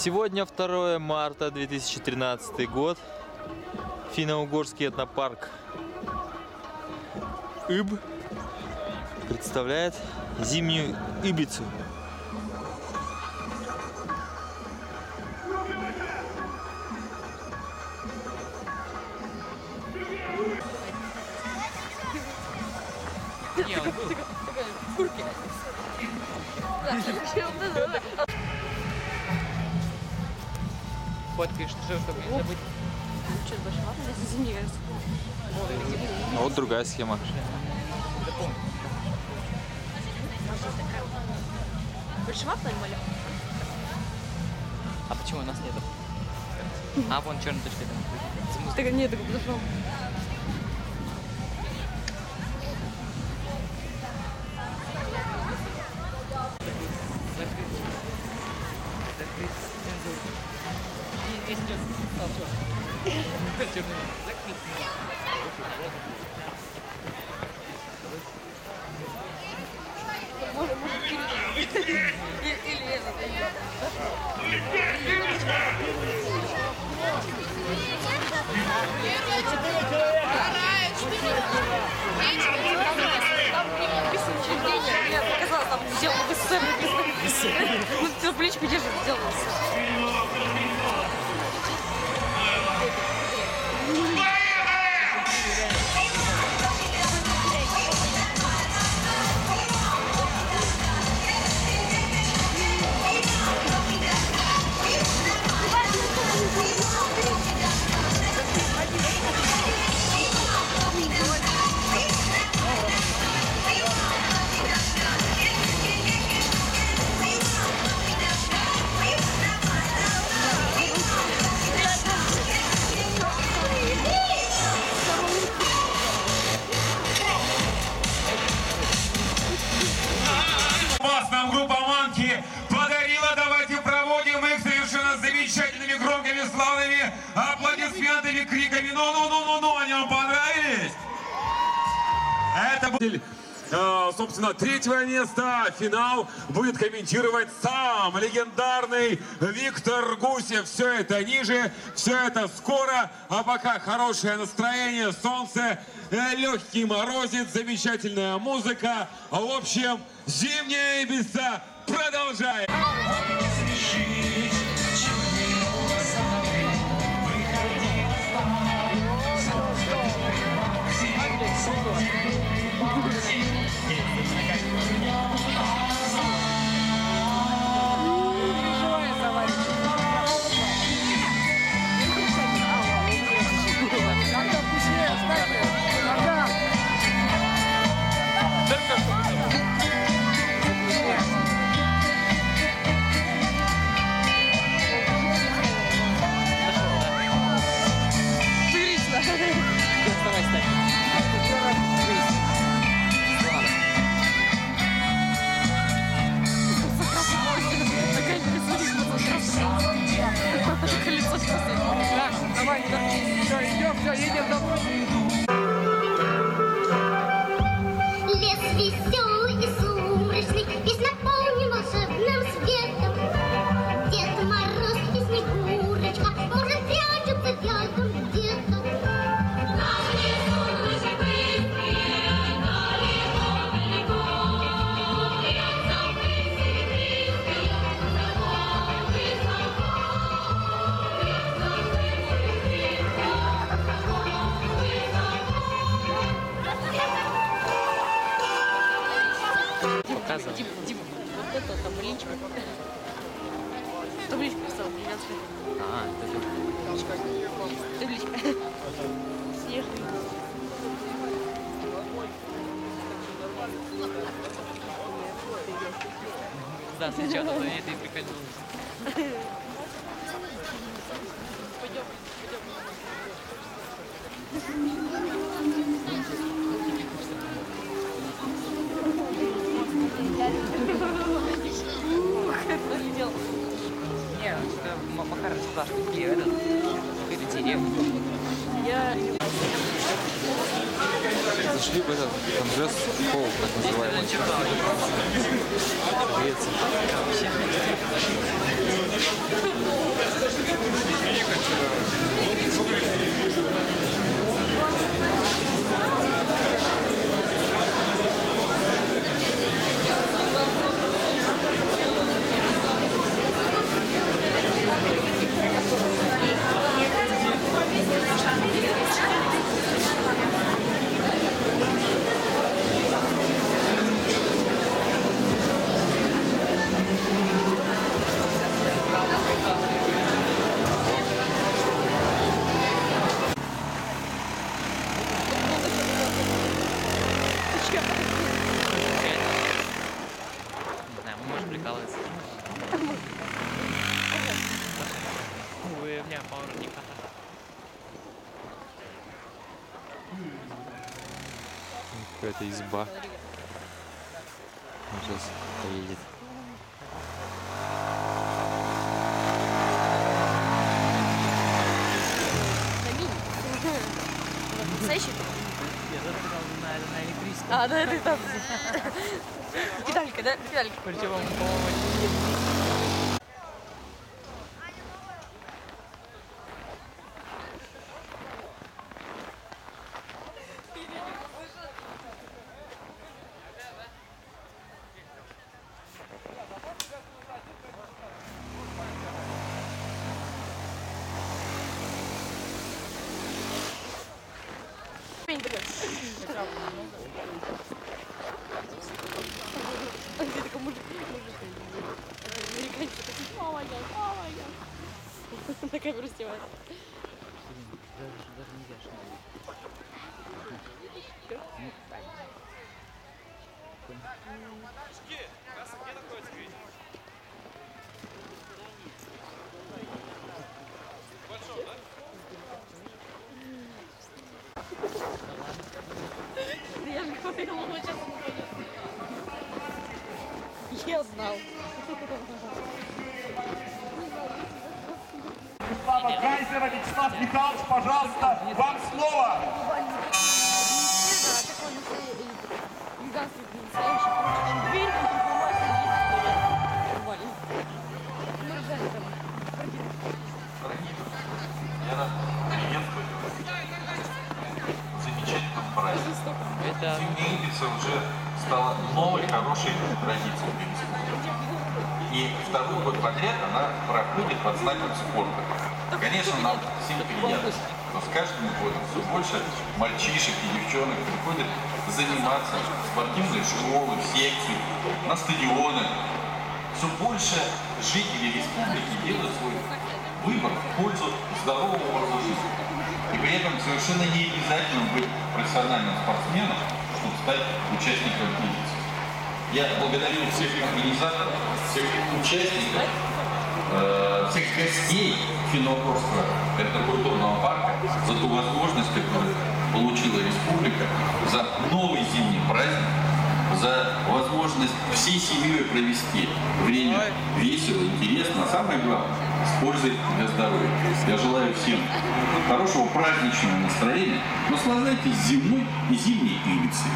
Сегодня 2 марта 2013 год. Финно-угорский этнопарк Иб представляет зимнюю Ибицу. Фоткаешь, чтобы не забыть. Что-то больше ладно, здесь зимний, кажется. А вот другая схема. Больше ватной моля. А почему у нас нету? А, вон черная точка там. Так нет, так подошел. Я показала, там сделала БССР написано. Ну, ты плечку держишь, сделала. Нам группа Манки подарила. Давайте проводим их совершенно замечательными, громкими, славными аплодисментами, криками. Ну, они вам понравились? Это будет, собственно, третьего места. Финал будет комментировать сам легендарный Виктор Гусев. Все это ниже, все это скоро. А пока хорошее настроение, солнце, легкий морозец, замечательная музыка. В общем, зимняя Ибица продолжает. Давай, все, идем, все, едем домой. Лес веселый и сумрачный, весь наполнен волшебным светом. Дед Мороз и Снегурочка, может, прячутся рядом где-то. Наш лесу души быстрые, далеко-далеко. Лесом высоко, Дима, вот это табличка. Табличка писала, гигантская. А, это Табличка. Снежный. да, сейчас это и прикольнулось. Пойдем. Не, что Макар спрашивает, где этот? Какая-то деревня. Я... Зашли в этот Анжес Холл, так называемый. Греция. прикалывается. Ой, у меня поворотника. Какая-то изба. Сейчас поедет. Настоящий? Я записал на электричестве. А, да, ты там. Педалька, да? Педалька. Причем он, по-моему, Где такой мужик? Американец такой, мама я. На камеру снимает. даже нельзя, что Я же говорила, он сейчас... Я знал. Вячеслава Гайзера. Вячеслав Михайлович, пожалуйста, вам слово. Я рад приветствовать замечательном празднике. это... Зимняя Ибица уже стала новой хорошей традицией для республики. И второй год подряд она проходит под знаком спорта. Конечно, нам всем приятно, но с каждым годом все больше мальчишек и девчонок приходят заниматься в спортивные школы, в секции, на стадионы. Все больше жителей республики делают свой выбор в пользу здорового образа жизни. И при этом совершенно не обязательно быть профессиональным спортсменом, чтобы стать участником Ибицы. Я благодарю всех организаторов, всех участников, всех гостей Финно-Угорского этнокультурного парка за ту возможность, которую получила республика, за новый зимний праздник, за возможность всей семьей провести время весело, интересно, а самое главное, с пользой для здоровья. Я желаю всем хорошего праздничного настроения, наслаждайтесь зимой и зимней Ибицей.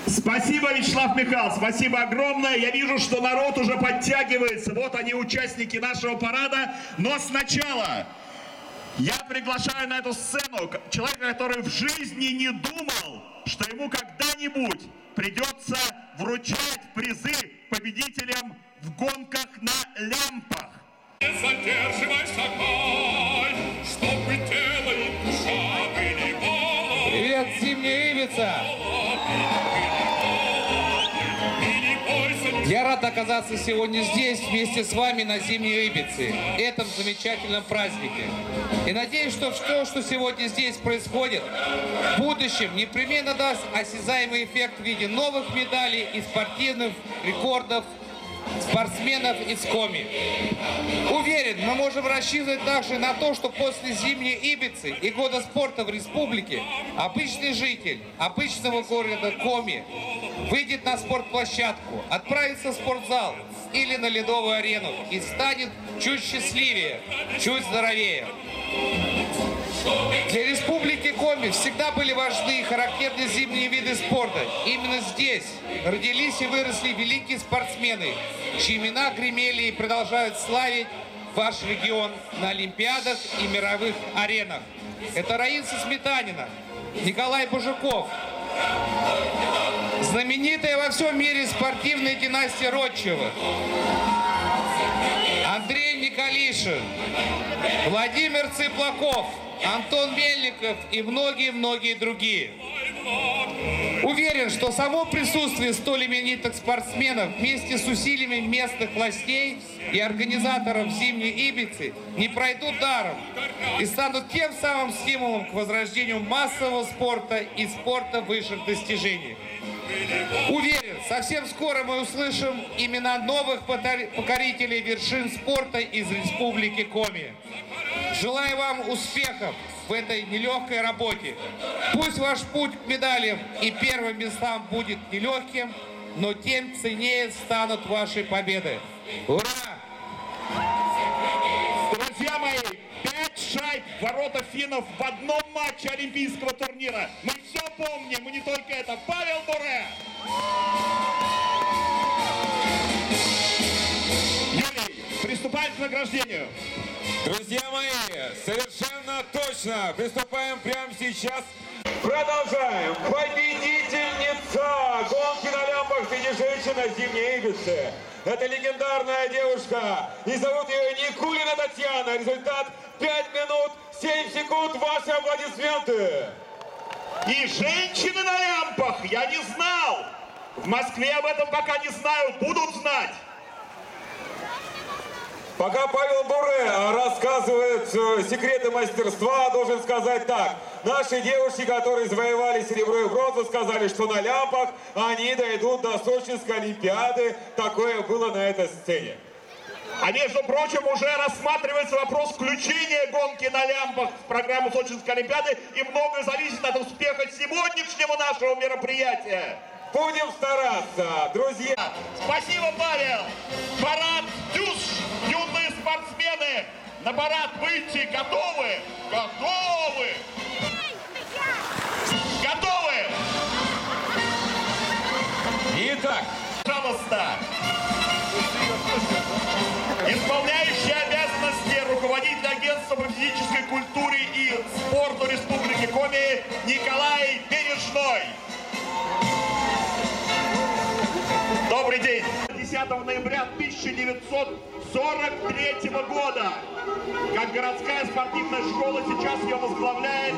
Спасибо, Вячеслав Михайлович, спасибо огромное. Я вижу, что народ уже подтягивается. Вот они, участники нашего парада. Но сначала я приглашаю на эту сцену человека, который в жизни не думал, что ему когда-нибудь придется вручать призы победителям в гонках на лямпах. Не задерживайся, Кай, чтобы тело и душа были голые. Привет, зимняя Ибица! Я рад оказаться сегодня здесь вместе с вами на зимней Ибице, этом замечательном празднике. И надеюсь, что все, что сегодня здесь происходит, в будущем непременно даст осязаемый эффект в виде новых медалей и спортивных рекордов спортсменов из Коми. Уверен, мы можем рассчитывать также на то, что после зимней Ибицы и года спорта в республике обычный житель обычного города Коми выйдет на спортплощадку, отправится в спортзал или на ледовую арену и станет чуть счастливее, чуть здоровее. Для республики Коми всегда были важны и характерны зимние виды спорта. Именно здесь родились и выросли великие спортсмены, чьи имена гремели и продолжают славить ваш регион на олимпиадах и мировых аренах. Это Раиса Сметанина, Николай Бужуков, знаменитая во всем мире спортивная династия Родчевых, Андрей Николишин, Владимир Цыплаков, Антон Мельников и многие-многие другие. Уверен, что само присутствие столь именитых спортсменов вместе с усилиями местных властей и организаторов зимней Ибицы не пройдут даром и станут тем самым стимулом к возрождению массового спорта и спорта высших достижений. Уверен, совсем скоро мы услышим имена новых покорителей вершин спорта из Республики Коми. Желаю вам успехов в этой нелегкой работе. Пусть ваш путь к медалям и первым местам будет нелегким, но тем ценнее станут ваши победы. Ура! Друзья мои, 5 шайб в ворота финнов в одном матче олимпийского турнира. Мы все помним, и не только это. Павел Буре! Юрий, приступаем к награждению. Друзья мои, совершенно точно приступаем прямо сейчас. Продолжаем. Победительница гонки на лямбах среди женщин на зимней Ибице. Это легендарная девушка. И зовут ее Никулина Татьяна. Результат 5 минут 7 секунд. Ваши аплодисменты. И женщины на лямпах, я не знал. В Москве об этом пока не знают, будут знать. Пока Павел Буре рассказывает секреты мастерства, должен сказать так. Наши девушки, которые завоевали серебро и бронзу, сказали, что на лямпах они дойдут до Сочинской Олимпиады. Такое было на этой сцене. А между прочим, уже рассматривается вопрос включения гонки на лямпах в программу Сочинской Олимпиады, и многое зависит от успеха сегодняшнего нашего мероприятия. Будем стараться, друзья. Спасибо, Павел. Парад «Дюш». Юные спортсмены на парад выйти готовы? Готовы! Готовы? Итак, пожалуйста. Исполняющий обязанности руководителя агентства по физической культуре и спорту Республики Коми Николай Бережной. Добрый день. 10 ноября 1943 года, как городская спортивная школа, сейчас ее возглавляет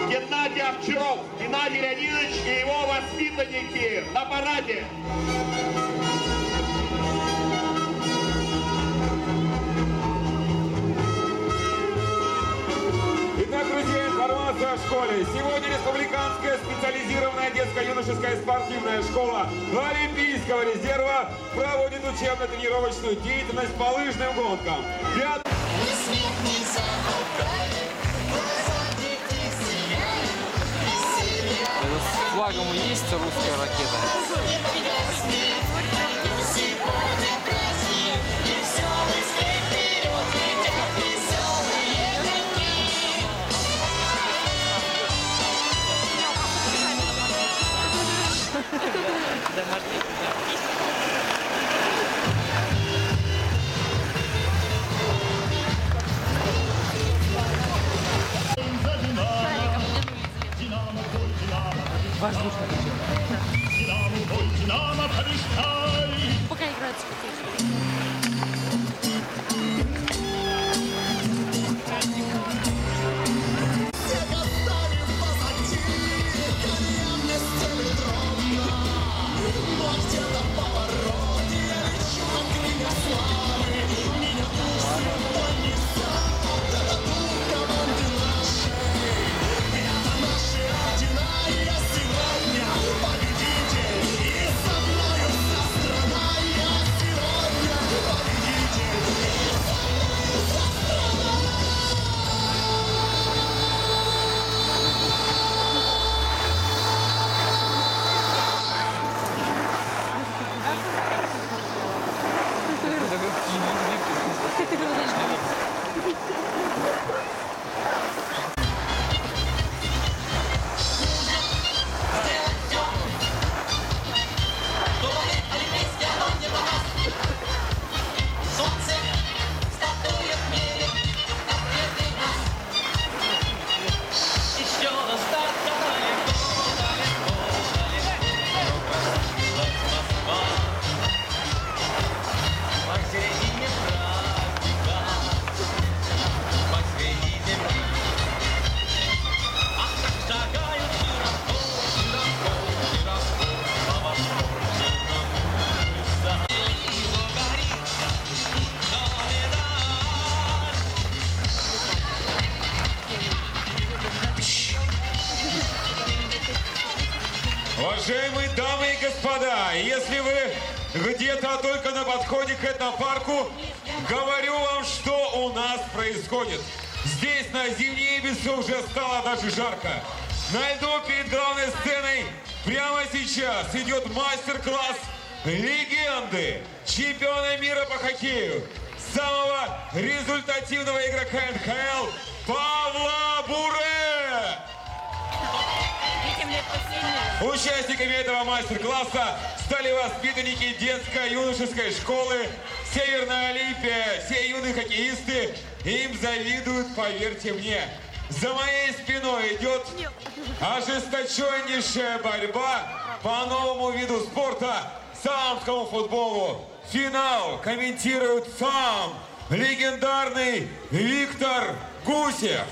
Геннадий Овчаров. Геннадий Леонидович и его воспитанники на параде. Итак, друзья, информация о школе. Сегодня республиканская специализированная детско-юношеская спортивная школа Олимпийского резерва проводит учебно-тренировочную деятельность по лыжным гонкам. Это с флагом и есть русская ракета. Пока играют с господа, если вы где-то только на подходе к этому парку, говорю вам, что у нас происходит. Здесь на Зимней Ибице уже стало даже жарко. На льду перед главной сценой прямо сейчас идет мастер-класс легенды, чемпиона мира по хоккею, самого результативного игрока НХЛ Павла Буре. Участниками этого мастер-класса стали воспитанники детско-юношеской школы Северная Олимпия. Все юные хоккеисты им завидуют, поверьте мне. За моей спиной идет ожесточеннейшая борьба по новому виду спорта, самскому футболу. Финал комментирует сам легендарный Виктор Гусев.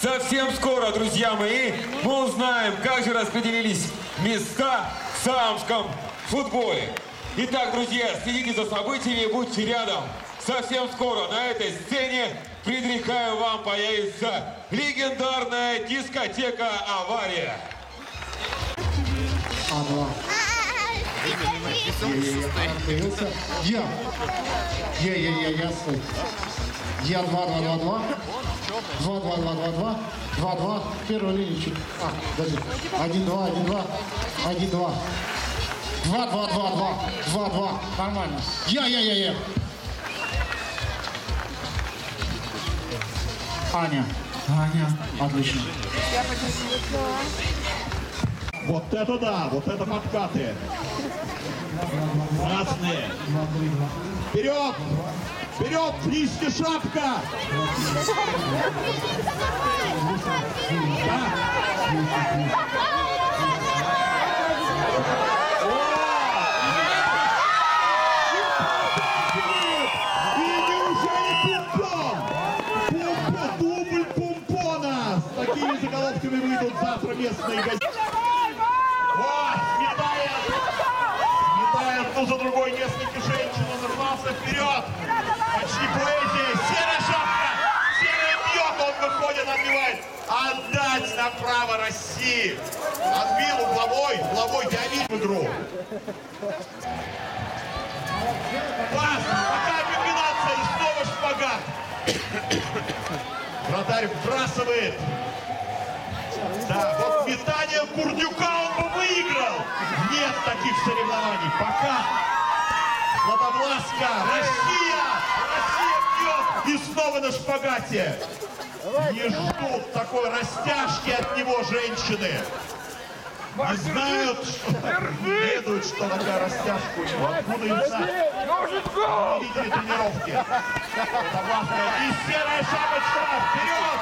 Совсем скоро, друзья мои, мы узнаем, как же распределились места в самском футболе. Итак, друзья, следите за событиями и будьте рядом. Совсем скоро на этой сцене, предрекаю вам, появится легендарная дискотека «Авария». Я 2-2-2-2. 2-2-2-2-2. 2-2. Первая линия чуть. Подожди. 1-2, 1-2. 1-2. 2-2-2-2. 2-2. Нормально. Я. Аня. Отлично. Вот это да, вот это подкаты. Красные. Вперед! Вперед, листья, шапка! И неужели Пумпон? Дубль Пумпона! С такими заголовками выйдут завтра местные газеты. Вот, сметает одну за другой несколько женщин. Он рвался вперед. Почти поэзия. Серая шапка. Серая бьет. Он выходит, отбивает. Отдать направо России. Отбил угловой. Я вижу игру. Пас. Такая комбинация. И снова шпагат. Вратарь вбрасывает. Да, вот метание Курдюка он бы выиграл. Нет таких соревнований. Пока. Владовласка. Россия бьет. И снова на шпагате. Не ждут такой растяжки от него женщины. Не знают, ведают, что такая растяжка у него. Откуда им знать? Не видели тренировки. Владовласка. И серая шапочка. Вперед!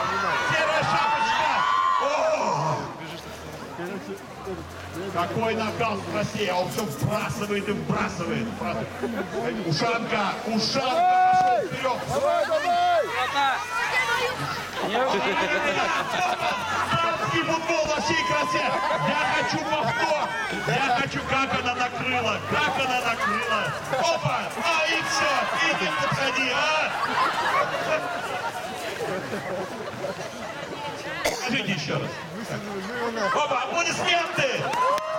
Серая шапочка. О! Какой нокаут в России, а он все вбрасывает и вбрасывает. Ушанка пошел вперед. Самский футбол во всей красе. Я хочу повтор. Я хочу, как она накрыла. Опа, и все, иди подходи, Скажите еще раз. Опа, аплодисменты!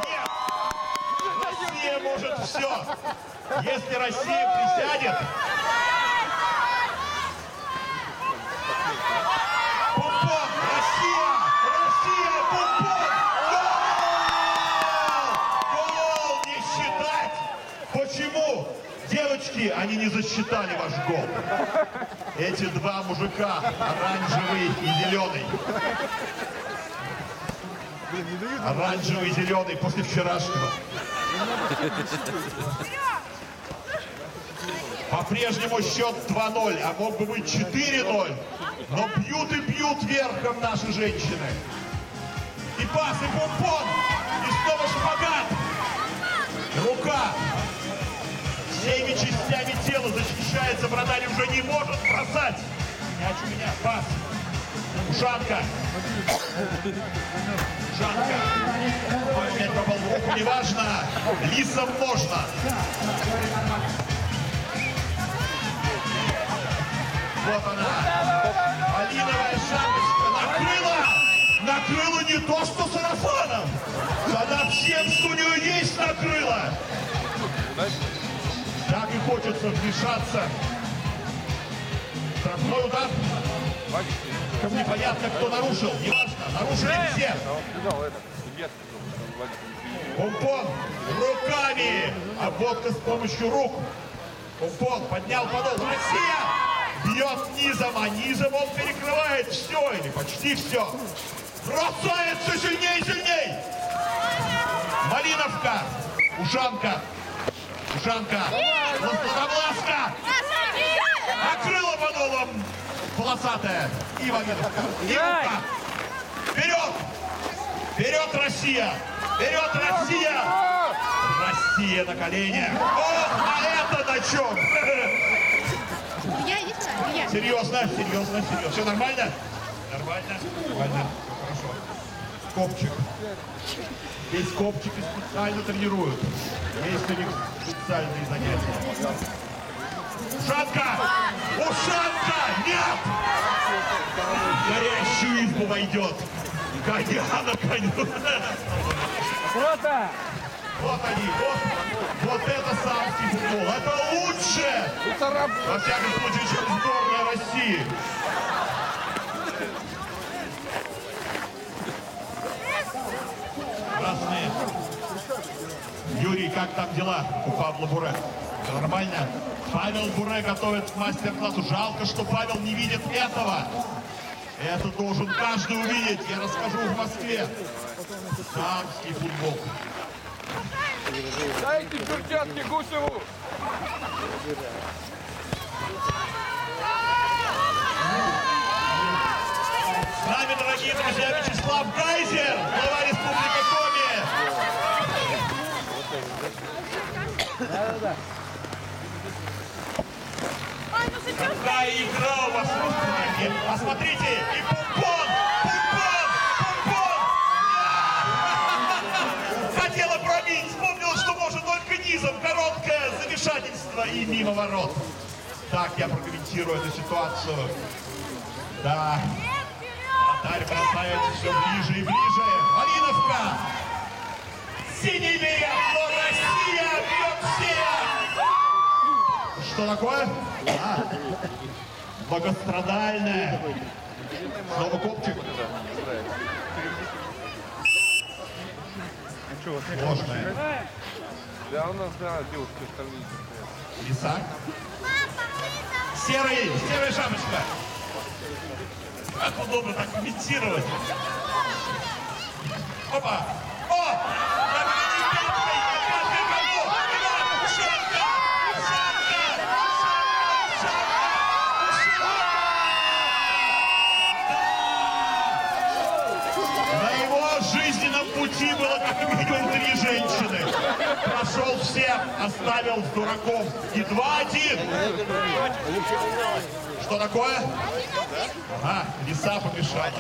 Нет! Россия может все. Если Россия присядет... Пумпон! Россия! Пумпон! Гол! Не считать! Почему? Девочки, они не засчитали ваш гол. Эти два мужика, оранжевый и зеленый. Оранжевый и зеленый после вчерашнего. По-прежнему счет 2-0, а мог бы быть 4-0. Но бьют и бьют верхом наши женщины. И пас, и Пумпон, и снова шпагат. Рука. Всеми частями тела защищается, вратарь уже не может бросать. Мяч у меня, пас. Ушанка. Мяч попал в руку, неважно. Лисам можно. Вот она. Малиновая шапочка. Накрыла не то, что сарафаном. Когда всем, что у нее есть, накрыло. Так и хочется вмешаться. Штрафной удар. Как непонятно, кто нарушил. Неважно, нарушили все. Помпон руками. Обводка с помощью рук. Помпон поднял подол. Россия бьет низом, а низом он перекрывает все или почти все. Бросает все сильнее и сильнее. Малиновка. Ушанка. Ушанка. Ластовласка. Накрыла подолом полосатая. И Малиновка. И рука. Вперед. Вперед, Россия. Вперед, Россия. Россия на коленях. Ох, а это на чем? Серьезно, серьезно, серьезно. Все нормально? Нормально? Нормально. Хорошо. Копчик. Весь копчики специально тренируют. Есть у них специальные занятия. Ушанка! Ушанка! Нет! В горящую избу войдет. Коня на коню. Круто! Вот они, вот это самский футбол. Это лучше! Во всяком случае, чем сборная России. Красные. Юрий, как там дела у Павла Буре? Все нормально? Павел Буре готовит к мастер-классу. Жалко, что Павел не видит этого. Это должен каждый увидеть. Я расскажу в Москве. Самский футбол. Дайте перчатки Гусеву! С нами, дорогие друзья, Вячеслав Гайзер, глава Республики Коми. Какая игра у вас в Республике. Посмотрите, и Помпон! Хотела пробить, вспомнила, что может только низом. Короткое замешательство и мимо ворот. Так, я прокомментирую эту ситуацию. Да. Вратарь бросается все ближе и ближе. Малиновка. Синий берег, но Россия бьет всех. Что такое? А, многострадальная. Снова копчик. Ложная. Да, у нас, да, девушка остальные. Лиса. Серая шапочка. Как удобно так комментировать. Опа! О! На его жизненном пути было как минимум 3 женщины. Прошел всех, оставил с дураком. И 2-1. Что такое? Ага, лиса помешала.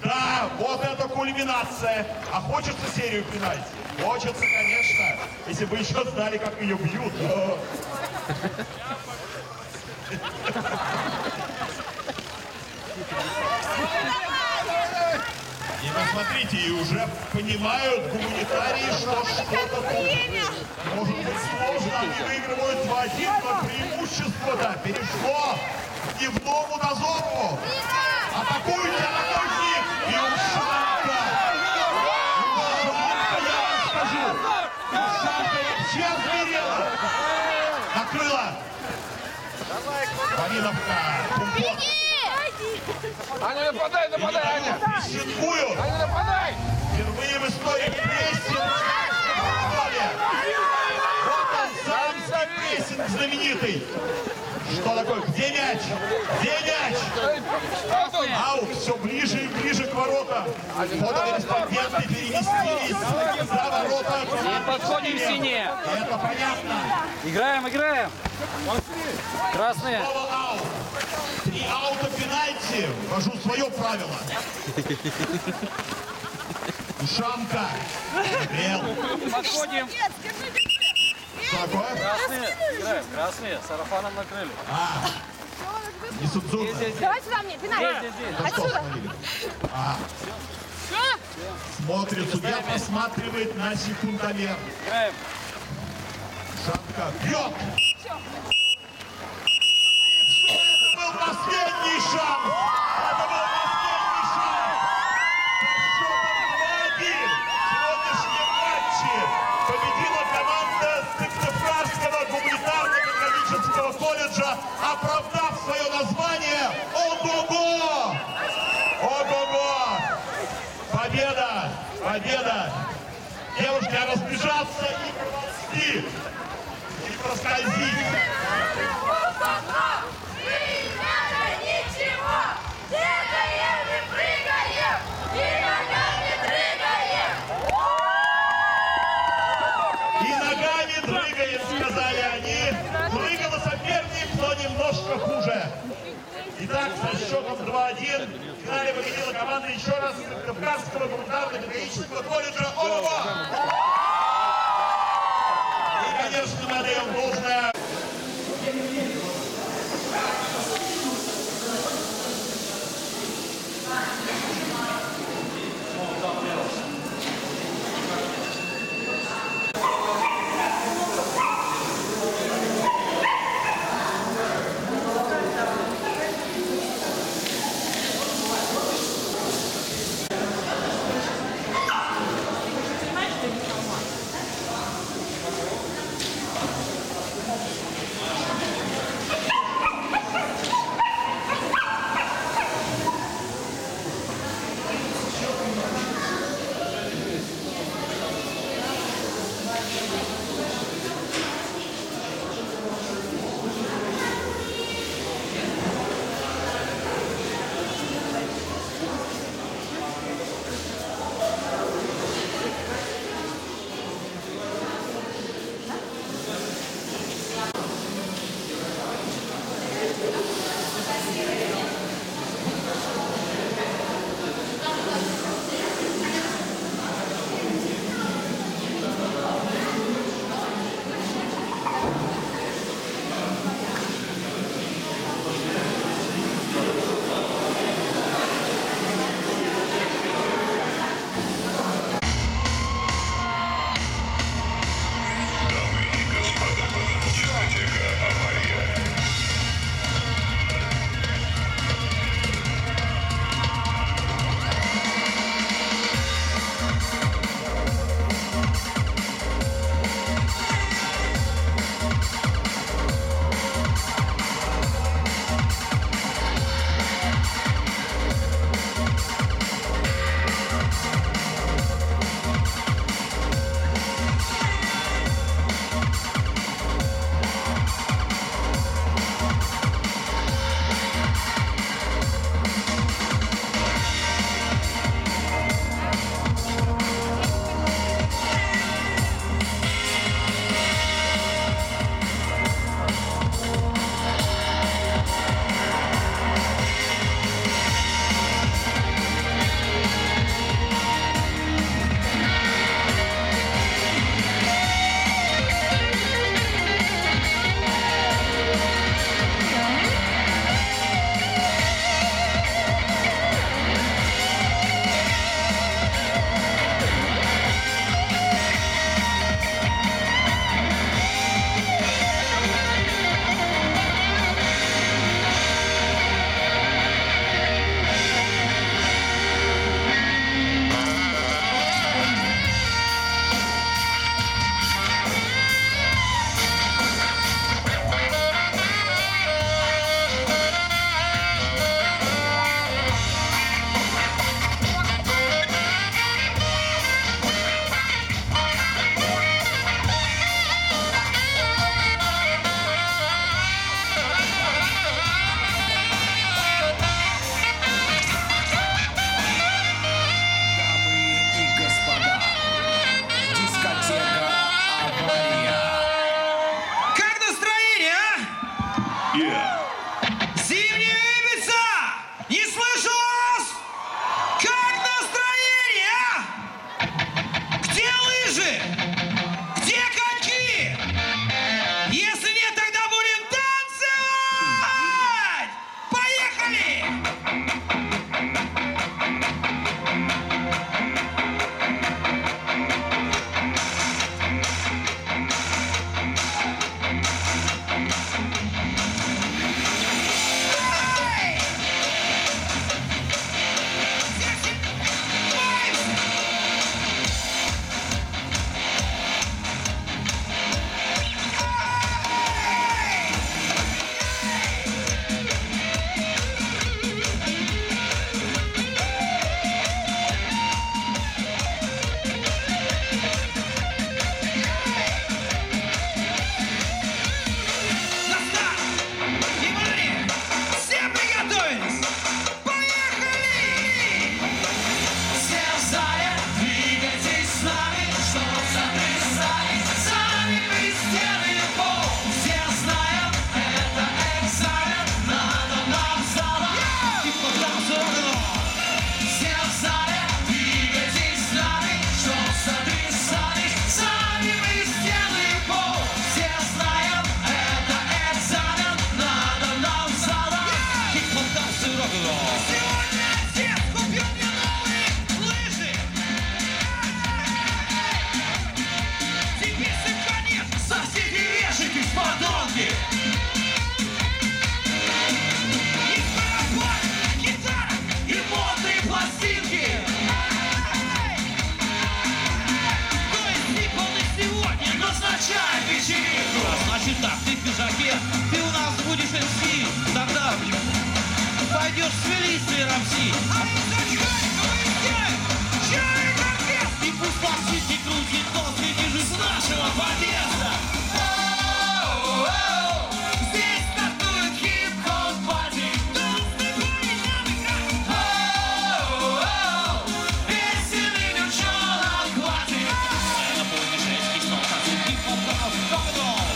Да, вот это кульминация. А хочется серию пенальти? Хочется, конечно. Если бы еще знали, как ее бьют. И посмотрите, и уже понимают гуманитарии, что что-то тут может быть сложно. Они выигрывают 2-1, но преимущество-то перешло к дневному дозору. Атакуйте, атакуйте! И Ушанка! Ушанка, я вам скажу! Ушанка вообще сгорела! Накрыла! Малиновка! Помпон! Аня, нападай, нападай, Аня! Прессингуют! Аня, нападай! Впервые в истории прессинг! Вот он, самский прессинг знаменитый! Что такое? Где мяч? Где мяч? Аут, все ближе и ближе к воротам. Фотокорреспонденты переместились за ворота. И подходим синие. Это понятно. Играем. Красные. Снова аут. 3 аута пенальти. Ввожу свое правило. Ушанка. Грел. Подходим. Что такое? Красные. Играем. Красные. Сарафаном накрыли. Несудзурно. Давай сюда мне, пенальти. Отсюда. Смотрит, судья посматривает на секундомер. Шапка бьет. И все, это был последний шанс. Это был последний шанс. По счету 2-1 в сегодняшнем матче победила команда Сыктывкарского гуманитарно-педагогического колледжа, оправдав свое название. Ого-го! Ого-го! Победа! Победа! Девушки, разбежаться и проползти! И проскользить! И ногами дрыгаем, сказали они. Прыгала соперник, но немножко хуже. Итак, со счетом 2-1 в финале победила команда еще раз Сыктывкарского гуманитарно-педагогического колледжа ОВО. И, конечно, мы отдаем должное. Рамси. И пусть классики крутит нос, иди же с нашего подъезда. Здесь стартует хип-хоп пати. Веселый девчонок хватит. На полный женский снова танцует хип-хоп, рок-н-ролл.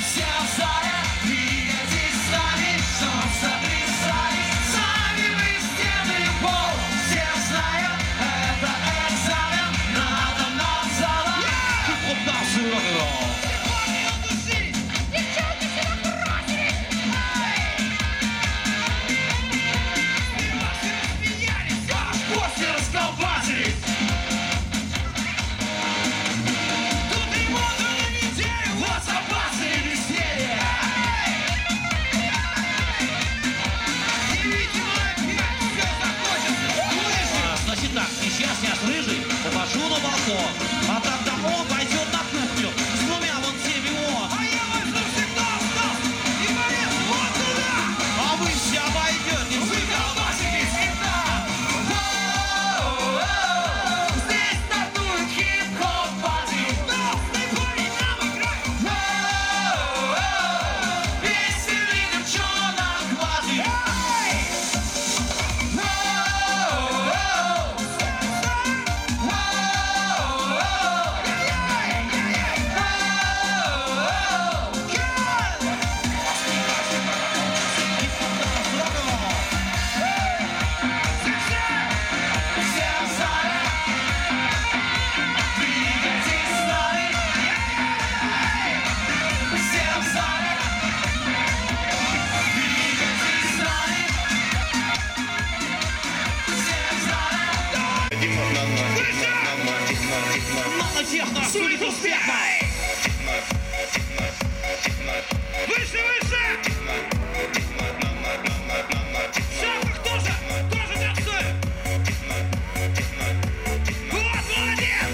Все в зале, двигайтесь с нами, чтоб сотрясали сами вы стены и пол. Все знают, это экзамен, надо нам зала. Хип-хоп, танцы, рок-н-ролл. После расколбасились. Тут ремонт на неделю, вот запасы и веселье. Невидимо опять все закончится. Значит так, сейчас я с рыжей ухожу на балкон, а тогда он пойдет на кухню с двумя вон теми вон. А я возьму всегда остался и полез вот туда. А вы все обойдете, вы колбасики всегда. Здесь стартует хип-хоп пати. Толстый парень нам играет. Веселый девчонок хватит. Техно, сулит успеха! Выше, выше! Шапок тоже танцует! Вот, молодец!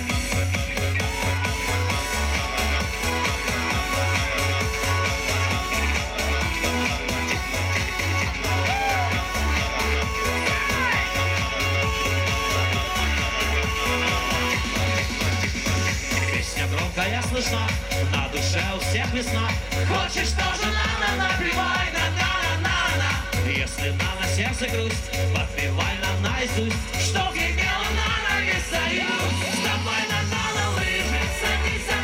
Песня громкая слышна, на душе у всех весна. Хочешь тоже на-на, напевай на-на-на-на-на. Если на сердце грусть, подпевай на наизусть, чтоб гремело на весь союз. Вставай на лыжи, садись на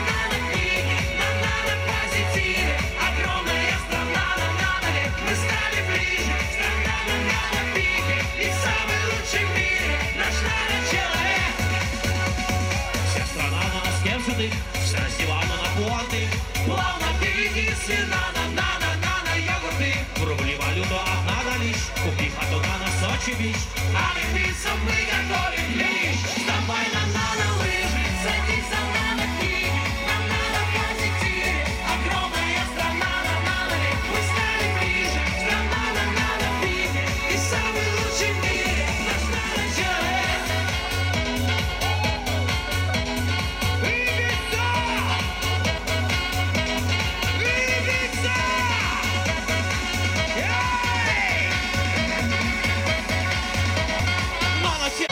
книги, на позитиве. Огромная страна на век, мы стали ближе. Страна на пике, и самый лучший в мире наш человек. Вся страна на носке взятых, вся с дивана на понты. Плавно перекисли на йогурты. В рубли валюту одна наличь, купи хату на Сочи бич. А олимпийцам мы готовим лишь. Вставай на лыжи, садись на книги, на позитиве. Огромная страна на век, мы стали ближе. Страна на пике, и самый лучший в мире наш человек. Молодцы!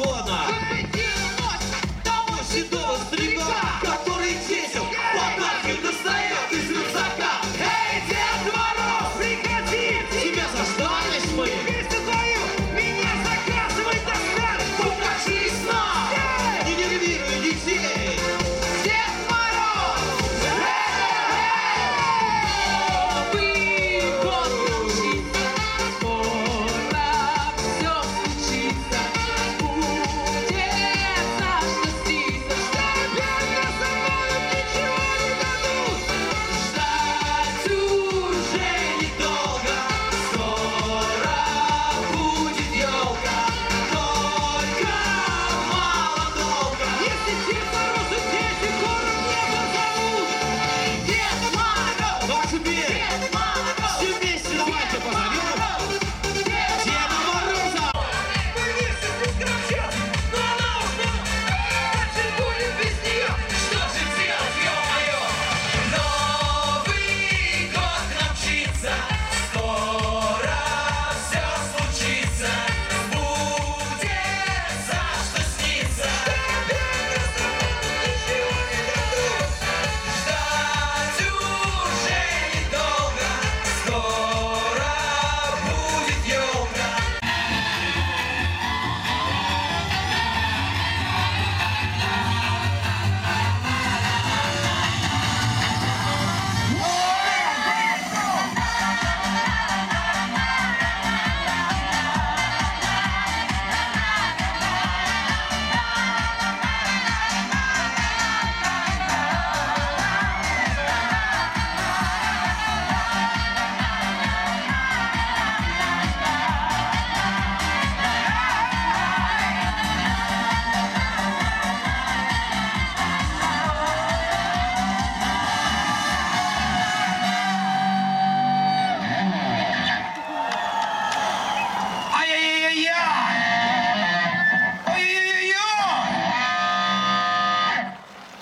угодно. Того седого старика, который детям подарки достает из рюкзака. Эй, Дед Мороз, приходи! Тебя заждались мы. Песню твою меня заказывай достать. Покажи сна, не нервируй детей. Дед Мороз! Новый год научится, скоро все случится. Будет за что сниться, что ребята со мной ничего не дадут. Ждать уже недолго, скоро будет елка. Только мало долго. Если Дед Мороз и дети хором не позовут. Дед Мороз! Ну а теперь Дед Мороз! все вместе давайте позовем Деда Мороза. Мы вместе здесь кричим, но она ушла. Значит, будем без нее. Что же делать, ё-моё? Новый год намчится, скоро все случится. Будет за что сниться. Ничего не дадут. Ждать уже недолго, скоро будет елка.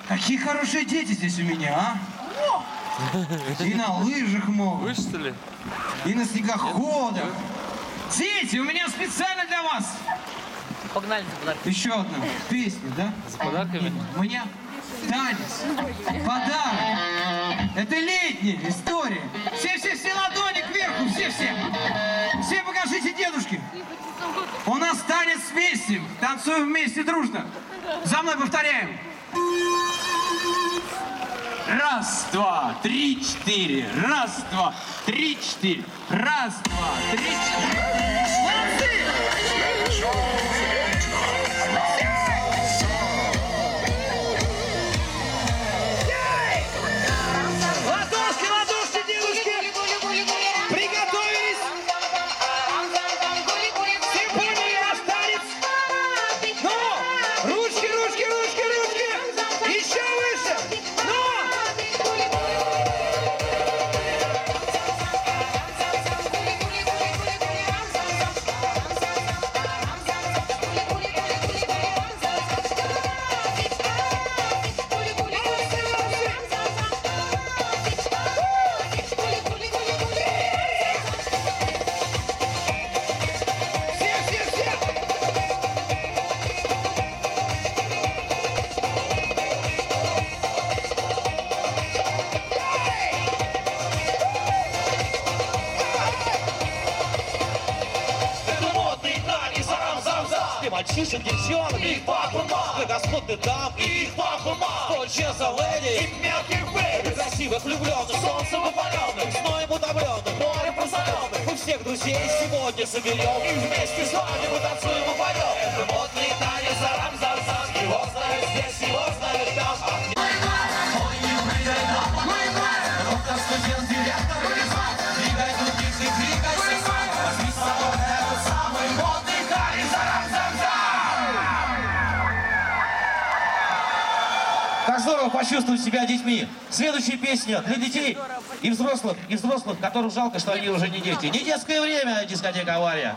Какие хорошие дети здесь у меня, а? И на лыжах могут, Вы что ли? и на снегоходах. Дети, у меня специально для вас Погнали за подарки. еще одна песня, да? За подарками? У меня танец, подарок. Это летняя история. Все ладони кверху, все. Все покажите дедушке. У нас танец вместе. Танцуем вместе дружно. За мной повторяем. Раз, два, три, четыре. Раз, два, три, четыре. Раз, два, три, четыре. Молодцы! Ладошки, девушки! Приготовились! Симфония, наш танец! Ну! Ручки! Еще выше! Ну! Мальчишек, девчонок, их папа, мама, господ дам, их папа, мама, Форчеза леди, и мелких бэйби, красивых, влюбленных, солнцем опаленных, зноем утомленных, морем просоленных. Мы всех друзей сегодня соберем и вместе с вами мы танцуем и поем. Это модный танец, арам-зам-зам, его знают здесь, его знают там. Ой, не прыгай нам, ровно студент, директор, двигай других и двигайся сам, возьми с собой этот самый модный танец, арам-зам-зам. Как здорово почувствовать себя детьми. Следующая песня для детей и взрослых, которым жалко, что они уже не дети. Не детское время, дискотека «Авария».